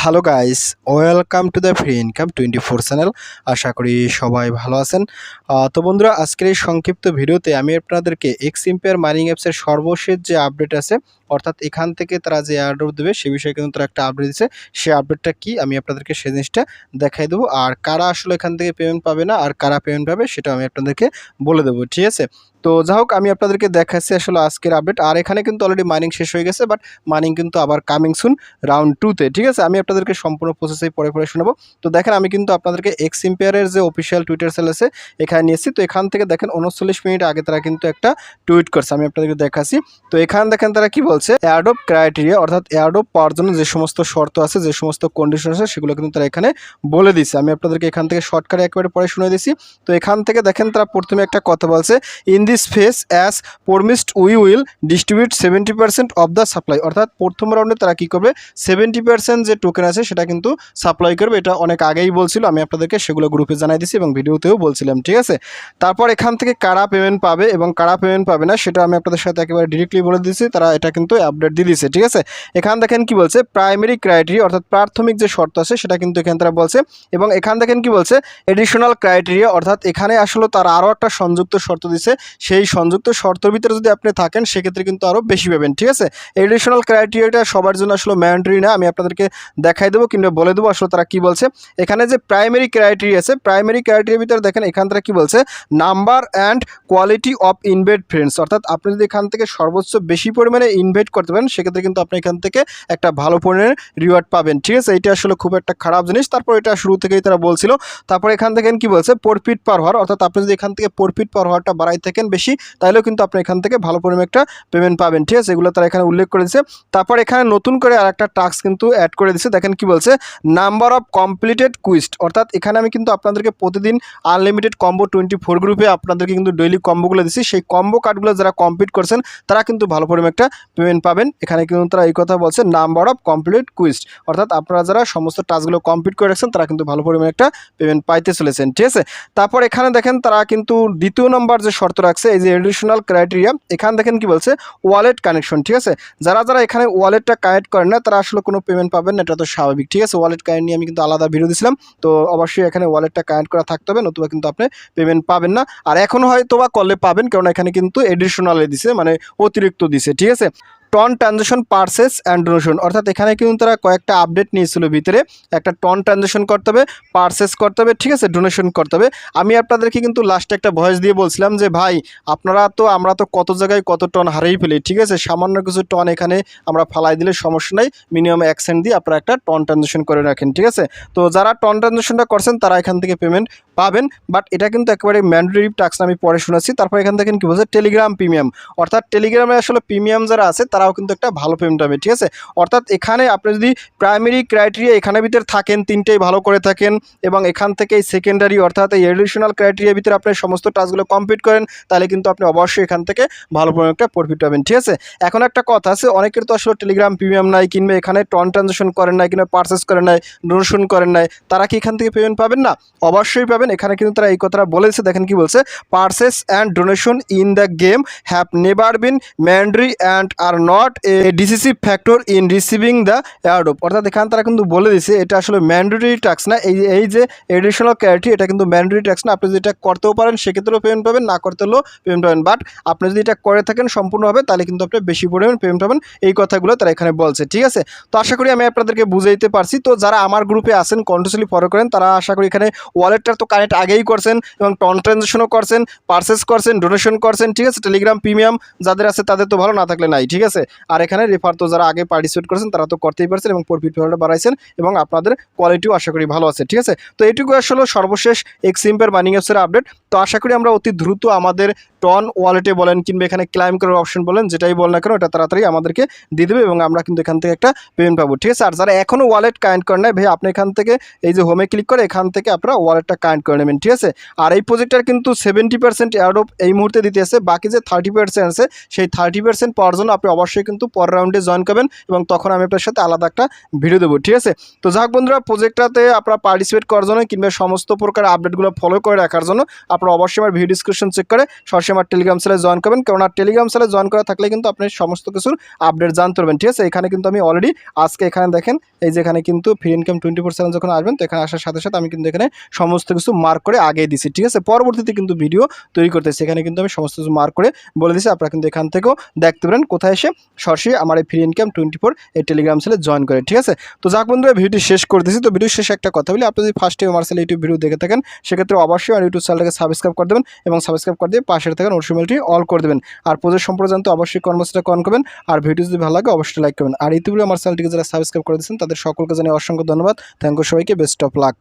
Hello guys, welcome to the free income 24 channel. আশা করি সবাই ভালো আছেন। তো বন্ধুরা, আজকের এই সংক্ষিপ্ত ভিডিওতে আমি আপনাদেরকে এক্সএম্পিয়ার মাইনিং অ্যাপসের সর্বশেষ যে আপডেট আছে, অর্থাৎ এখান থেকে তারা যে এয়ারড্রপ দেবে সে বিষয়ে কিন্তু তারা একটা আপডেট দিচ্ছে। সেই আপডেটটা কি আমি আপনাদেরকে সেই জিনিসটা দেখাই দেবো, আর কারা আসলে এখান থেকে পেমেন্ট পাবে না আর কারা পেমেন্ট পাবে সেটা আমি আপনাদেরকে বলে দেবো, ঠিক আছে। তো যাই হোক, আমি আপনাদেরকে দেখাচ্ছি আসলে আজকের আপডেট। আর এখানে কিন্তু অলরেডি মাইনিং শেষ হয়ে গেছে, বাট মাইনিং কিন্তু আবার কামিং সুন রাউন্ড 2-তে, ঠিক আছে। আমি আপনাদেরকে সম্পূর্ণ প্রসেসেই পরে শোনাবো। তো দেখেন, আমি কিন্তু আপনাদেরকে এক্সএম্পিয়ারের যে অফিসিয়াল টুইটার সেল আছে এখানে নিয়েছি। তো এখান থেকে দেখেন 39 মিনিট আগে তারা কিন্তু একটা টুইট করছে, আমি আপনাদেরকে দেখাচ্ছি। তো এখানে দেখেন তারা কি বলছে, এয়ারড্রপ ক্রাইটেরিয়া, অর্থাৎ এয়ারড্রপ পাওয়ার জন্য যে সমস্ত শর্ত আছে, যে সমস্ত কন্ডিশন আছে সেগুলো কিন্তু তারা এখানে বলে দিচ্ছে। আমি আপনাদেরকে এখান থেকে শর্টকাটে একেবারে পরে শুনে দিচ্ছি। তো এখান থেকে দেখেন তারা প্রথমে একটা কথা বলছে, in this face as promised we will distribute 70% of the supply. অর্থাৎ প্রথম রাউন্ডে তারা কি করবে, 70% যে টোকেন আছে সেটা কিন্তু সাপ্লাই করবে। এটা অনেক আগেই বলছিল, আমি আপনাদেরকে সেগুলো গ্রুপে জানাই দিছি এবং ভিডিওতেও বলছিলাম, ঠিক আছে। তারপর এখান থেকে কারা পেমেন্ট পাবে এবং কারা পেমেন্ট পাবে না সেটা আমি আপনাদের সাথে একেবারে ডিরেক্টলি বলে দিচ্ছি। তারা এটা কিন্তু আপডেট দিয়ে দিচ্ছে, ঠিক আছে। এখান দেখেন কি বলছে, প্রাইমারি ক্রাইটেরিয়া, অর্থাৎ প্রাথমিক যে শর্ত আছে সেটা কিন্তু এখানে তারা বলছে। এবং এখান দেখেন কি বলছে, এডিশনাল ক্রাইটেরিয়া, অর্থাৎ এখানে আসলে তারা আরও একটা সংযুক্ত শর্ত দিছে। সেই সংযুক্ত শর্তের ভিতরে যদি আপনি থাকেন সেক্ষেত্রে কিন্তু আরও বেশি পাবেন, ঠিক আছে। এডিশনাল ক্রাইটেরিয়াটা সবার জন্য আসলে ম্যান্ডেটরি না, আমি আপনাদেরকে দেখাই দেবো কিংবা বলে দেবো আসলে তারা কি বলছে। এখানে যে প্রাইমারি ক্রাইটেরিয়া আছে, প্রাইমারি ক্রাইটেরিয়ার ভিতরে দেখেন এখান তারা কি বলছে, number and quality of invite friends. অর্থাৎ আপনি যদি এখান থেকে সর্বোচ্চ বেশি পরিমাণে ইনভাইট করতে পারেন সেক্ষেত্রে কিন্তু আপনি এখান থেকে একটা ভালো পরিমাণের রিওয়ার্ড পাবেন, ঠিক আছে। এটা আসলে খুব একটা খারাপ জিনিস। তারপর এটা শুরু থেকেই তারা বলছিল। তারপর এখান থেকে কি বলছে, প্রফিট পার হওয়ার, অর্থাৎ আপনি যদি এখান থেকে প্রফিট পার হওয়ারটা বাড়াই থাকেন বেশি, তাহলেও কিন্তু আপনি এখান থেকে ভালো পরিমাণে একটা পেমেন্ট পাবেন, ঠিক আছে। এগুলো তারা এখানে উল্লেখ করে দিচ্ছে। তারপর এখানে নতুন করে আর একটা টাস্ক কিন্তু অ্যাড করে দিচ্ছে। দেখেন কি বলছে, নাম্বার অফ কমপ্লিটেড কুইস্ট। অর্থাৎ এখানে আমি কিন্তু আপনাদেরকে প্রতিদিন আনলিমিটেড কম্বো 24 গ্রুপে আপনাদেরকে কিন্তু ডেইলি কম্বোগুলো দিচ্ছি। সেই কম্বো কার্ডগুলো যারা কমপ্লিট করছেন তারা কিন্তু ভালো পরিমাণে একটা পেমেন্ট পাবেন। এখানে কিন্তু তারা এই কথা বলছে, নাম্বার অফ কমপ্লিট কুইস্ট, অর্থাৎ আপনারা যারা সমস্ত টাস্কগুলো কমপ্লিট করে রাখছেন তারা কিন্তু ভালো পরিমাণে একটা পেমেন্ট পাইতে চলেছেন, ঠিক আছে। তারপর এখানে দেখেন তারা কিন্তু দ্বিতীয় নম্বর যে শর্ত রাখছে, এই যে এডিশনাল ক্রাইটেরিয়া, এখানে দেখেন কি বলছে, ওয়ালেট কানেকশন, ঠিক আছে। যারা এখানে ওয়ালেটটা কানেক্ট করেন না তারা আসলে কোনো পেমেন্ট পাবেন না, এটা তো স্বাভাবিক, ঠিক আছে। ওয়ালেট কানেক্ট নিয়ে আমি কিন্তু আলাদা ভিডিও দিয়েছিলাম। তো অবশ্যই এখানে ওয়ালেটটা কানেক্ট করা থাকতে হবে, নতুবা কিন্তু আপনি পেমেন্ট পাবেন না। আর এখনও হয়তো বা করলে পাবেন, কারণ এখানে কিন্তু এডিশনালে দিছে, মানে অতিরিক্ত দিছে, ঠিক আছে। টন ট্রানজেকশন পারচেস অ্যান্ড ডোনেশন, অর্থাৎ এখানে কিন্তু তারা কয়েকটা আপডেট নিয়েছিল ভিতরে। একটা টন ট্রানজেকশন করতে হবে, পারচেস করতে হবে, ঠিক আছে, ডোনেশন করতে হবে। আমি আপনাদেরকে কিন্তু লাস্টে একটা ভয়েস দিয়ে বলছিলাম যে ভাই আমরা তো কত জায়গায় কত টন হারিয়ে ফেলি, ঠিক আছে। সামান্য কিছু টন এখানে আমরা ফালাই দিলে সমস্যা নাই, মিনিমাম 1 সেন্ট দিয়ে আপনারা একটা টন ট্রানজেকশন করে রাখেন, ঠিক আছে। তো যারা টন ট্রানজেকশনটা করছেন তারা এখান থেকে পেমেন্ট পাবেন, বাট এটা কিন্তু একেবারে ম্যান্ডেটরি টাস্ক আমি পরে শোনাচ্ছি। তারপর এখান থেকে কি বলছে, টেলিগ্রাম প্রিমিয়াম, অর্থাৎ টেলিগ্রামে আসলে প্রিমিয়াম যারা আছে তারাও কিন্তু একটা ভালো পেমেন্ট হবে, ঠিক আছে। অর্থাৎ এখানে আপনি যদি প্রাইমারি ক্রাইটেরিয়া এখানে ভিতরে থাকেন, তিনটেই ভালো করে থাকেন, এবং এখান থেকে সেকেন্ডারি অর্থাৎ এই এডিশনাল ক্রাইটেরিয়ার ভিতরে আপনি সমস্ত টাস্কগুলো কমপ্লিট করেন, তাহলে কিন্তু আপনি অবশ্যই এখান থেকে ভালো পরিমাণে একটা প্রফিট পাবেন, ঠিক আছে। এখন একটা কথা আছে, অনেকের তো আসলে টেলিগ্রাম প্রিমিয়াম নাই, কিংবা এখানে টন ট্রানজেকশন করেন নাই, কিংবা পারচেস করেন নাই, ডোনেশন করেন নাই, তারা কি এখান থেকে পেমেন্ট পাবেন না? অবশ্যই পাবেন। এখানে কিন্তু তারা এই কথাটা বলেছে, দেখেন কি বলছে, purchase and donation in the game have never been mandatory and are not a decisive factor in receiving the airdrop. অর্থাৎ এখানে তারা কিন্তু বলে দিছে এটা আসলে ম্যান্ডেটরি ট্যাক্স না, এই যে এডিশনাল ক্রাইটেরিয়া এটা কিন্তু ম্যান্ডেটরি ট্যাক্স না। আপনি যদি এটা করতেও পারেন সেক্ষেত্রেও পেমেন্ট পাবেন, না করতে হলেও পেমেন্ট পাবেন, বাট আপনি যদি এটা করে থাকেন সম্পূর্ণভাবে তাহলে কিন্তু আপনি বেশি পরিমাণ পেমেন্ট পাবেন। এই কথাগুলো তারা এখানে বলছে, ঠিক আছে। তো আশা করি আমি আপনাদেরকে বুঝাইতে পারছি। তো যারা আমার গ্রুপে আছেন, কন্টিনিউয়াসলি ফলো করেন, তারা আশা করি এখানে ওয়ালেটটার তো কানেক্ট আগেই করছেন এবং টন ট্রানজেকশনও করছেন, পারচেস করছেন, ডোনেশন করছেন, ঠিক আছে। টেলিগ্রাম প্রিমিয়াম যাদের আছে তাদের তো ভালো, না থাকলে নাই, ঠিক আছে। আর এখানে রেফার তো যারা আগে পার্টিসিপেট করেছেন তারা তো করতেই পারছেন এবং প্রফিট বাড়াইছেন এবং আপনাদের কোয়ালিটিও আশা করি ভালো আছে, ঠিক আছে। তো এইটুকু আসলে সর্বশেষ এক্সএম্পিয়ার মাইনিং অ্যাপসের আপডেট। তো আশা করি আমরা অতি দ্রুত আমাদের টন ওয়ালেটে বলেন কিংবা এখানে ক্লাইম করার অপশন বলেন, যেটাই বল না কেন এটা তাড়াতাড়ি আমাদেরকে দিয়ে দেবে এবং আমরা কিন্তু এখান থেকে একটা পেমেন্ট পাবো, ঠিক আছে। আর যারা এখনও ওয়ালেট কানেক্ট করেন নাই ভাই, আপনি এখান থেকে এই যে হোমে ক্লিক করে এখান থেকে আপনারা ওয়ালেটটা কানেক্ট করে নেবেন, ঠিক আছে। আর এই প্রজেক্টটার কিন্তু 70% এয়ারড্রপ এই মুহূর্তে দিতে আছে, বাকি যে 30% আছে সেই 30% পাওয়ার জন্য আপনি অবশ্যই অবশ্যই কিন্তু পরের রাউন্ডে জয়েন করবেন এবং তখন আমি আপনার সাথে আলাদা একটা ভিডিও দেবো, ঠিক আছে। তো যাক বন্ধুরা, প্রজেক্টটাতে আপনারা পার্টিসিপেট করার জন্য কিংবা সমস্ত প্রকার আপডেটগুলো ফলো করে রাখার জন্য আপনারা অবশ্যই আমার ভিডিও ডিসক্রিপশন চেক করে সরাসরি আমার টেলিগ্রাম চ্যানেলে জয়েন করবেন, কারণ আর টেলিগ্রাম চ্যানেলে জয়েন করা থাকলে কিন্তু আপনি সমস্ত কিছুর আপডেট জানতে পারবেন, ঠিক আছে। এখানে কিন্তু আমি অলরেডি আজকে এখানে দেখেন এই যে এখানে কিন্তু ফ্রি ইনকাম 24 চ্যানেল যখন আসবেন তো এখানে আসার সাথে সাথে আমি কিন্তু এখানে সমস্ত কিছু মার্ক করে আগেই দিছি, ঠিক আছে। পরবর্তীতে কিন্তু ভিডিও তৈরি করতেছি, এখানে কিন্তু আমি সমস্ত কিছু মার্ক করে বলে দিছি। আপনারা কিন্তু এখান থেকেও দেখতে পারেন কোথায় এসে সরাসরি আমার এই ফ্রি ইনকাম 24 এই টেলিগ্রাম চ্যানেলে জয়েন করে, ঠিক আছে। তো যাক বন্ধুরা, ভিডিওটি শেষ করে দিয়েছি। তো ভিডিও শেষে একটা কথা বলি, আপনি যদি ফার্স্ট টাইম আমার চ্যানেল ইউটিউব ভিডিও দেখে থাকেন সেক্ষেত্রে অবশ্যই আমার ইউটিউব চ্যানেলটাকে সাবস্ক্রাইব করে দেবেন এবং সাবস্ক্রাইব করে দিয়ে পাশে থাকেন নোটিফিকেশনটি অল করে দেবেন। আর প্রজেক্ট সম্পর্কে জানতে অবশ্যই কনভার্সটা কন করবেন। আর ভিডিও যদি ভালো লাগে অবশ্যই লাইক করবেন। আর ইতিপূর্বে আমার চ্যানেলটিকে যারা সাবস্ক্রাইব করে দিয়েছেন তাদের সকলকে জানিয়ে অসংখ্য ধন্যবাদ। থ্যাংক ইউ সবাইকে, বেস্ট অফ লাক।